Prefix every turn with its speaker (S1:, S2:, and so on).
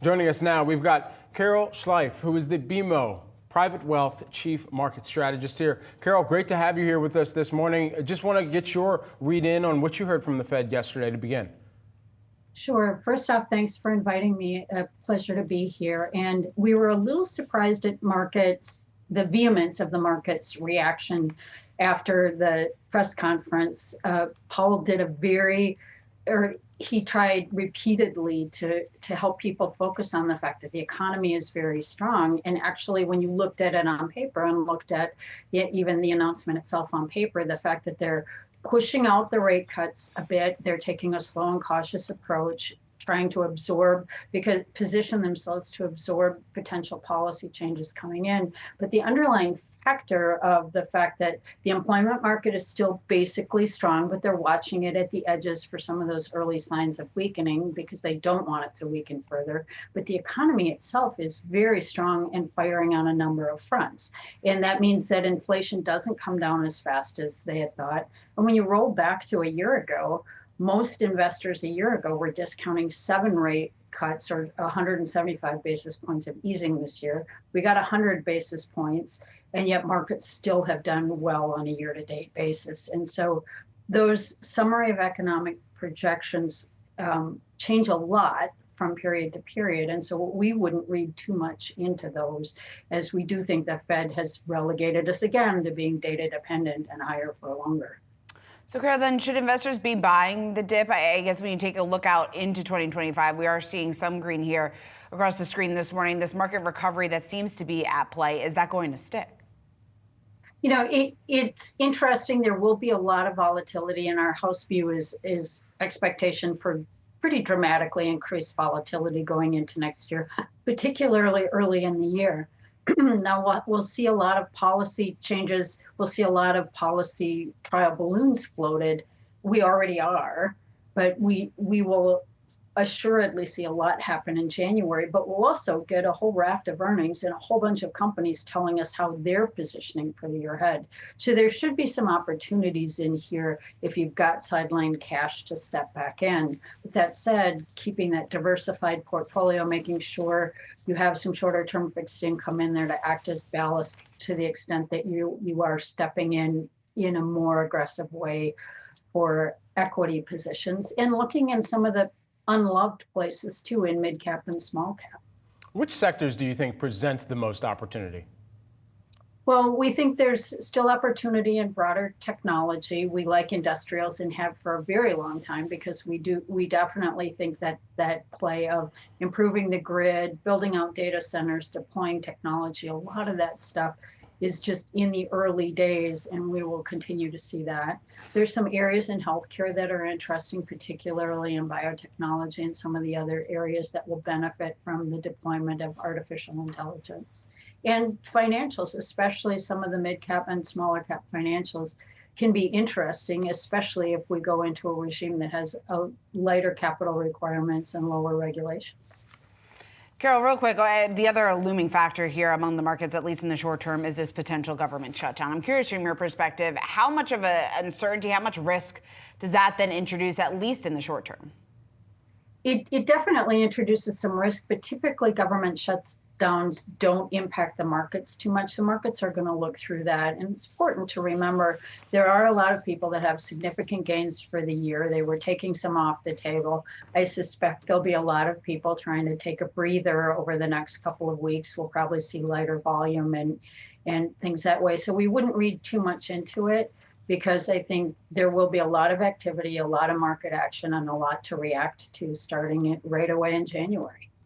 S1: Joining us now, we've got Carol Schleif, who is the BMO Private Wealth Chief Market Strategist here. Carol, great to have you here with us this morning. I just want to get your read in on what you heard from the Fed yesterday to begin.
S2: Sure. First off, thanks for inviting me. A pleasure to be here. And we were a little surprised at markets, the vehemence of the market's reaction after the press conference. Powell did he tried repeatedly to help people focus on the fact that the economy is very strong. And actually, when you looked at it on paper and looked at even the announcement itself on paper, the fact that they're pushing out the rate cuts a bit, they're taking a slow and cautious approach, trying to position themselves to absorb potential policy changes coming in. But the underlying factor of the fact that the employment market is still basically strong, but they're watching it at the edges for some of those early signs of weakening because they don't want it to weaken further. But the economy itself is very strong and firing on a number of fronts. And that means that inflation doesn't come down as fast as they had thought. And when you roll back to a year ago, most investors a year ago were discounting 7 rate cuts or 175 basis points of easing this year. We got 100 basis points, and yet markets still have done well on a year-to-date basis. And so those summary of economic projections change a lot from period to period. And so we wouldn't read too much into those, as we do think the Fed has relegated us again to being data dependent and higher for longer.
S3: So, Carol, then should investors be buying the dip? I guess when you take a look out into 2025, we are seeing some green here across the screen this morning. This market recovery that seems to be at play, is that going to stick?
S2: You know, it's interesting. There will be a lot of volatility, and our house view is expectation for pretty dramatically increased volatility going into next year, particularly early in the year. Now, we'll see a lot of policy changes. We'll see a lot of policy trial balloons floated. We already are, but we will assuredly see a lot happen in January, but we'll also get a whole raft of earnings and a whole bunch of companies telling us how they're positioning for the year ahead. So there should be some opportunities in here if you've got sidelined cash to step back in. With that said, keeping that diversified portfolio, making sure you have some shorter term fixed income in there to act as ballast to the extent that you are stepping in a more aggressive way for equity positions, and looking in some of the unloved places too in mid cap and small cap.
S1: Which sectors do you think presents the most opportunity?
S2: Well, we think there's still opportunity in broader technology. We like industrials and have for a very long time because we definitely think that play of improving the grid, building out data centers, deploying technology, a lot of that stuff is just in the early days, and we will continue to see that. There's some areas in healthcare that are interesting, particularly in biotechnology and some of the other areas that will benefit from the deployment of artificial intelligence. And financials, especially some of the mid-cap and smaller cap financials, can be interesting, especially if we go into a regime that has a lighter capital requirements and lower regulation.
S3: Carol, real quick, the other looming factor here among the markets, at least in the short term, is this potential government shutdown. I'm curious from your perspective, how much of an uncertainty, how much risk does that then introduce, at least in the short term?
S2: It definitely introduces some risk, but typically government shutdowns don't impact the markets too much. The markets are going to look through that. And it's important to remember there are a lot of people that have significant gains for the year. They were taking some off the table. I suspect there'll be a lot of people trying to take a breather over the next couple of weeks. We'll probably see lighter volume and things that way. So we wouldn't read too much into it, because I think there will be a lot of activity, a lot of market action, and a lot to react to starting it right away in January.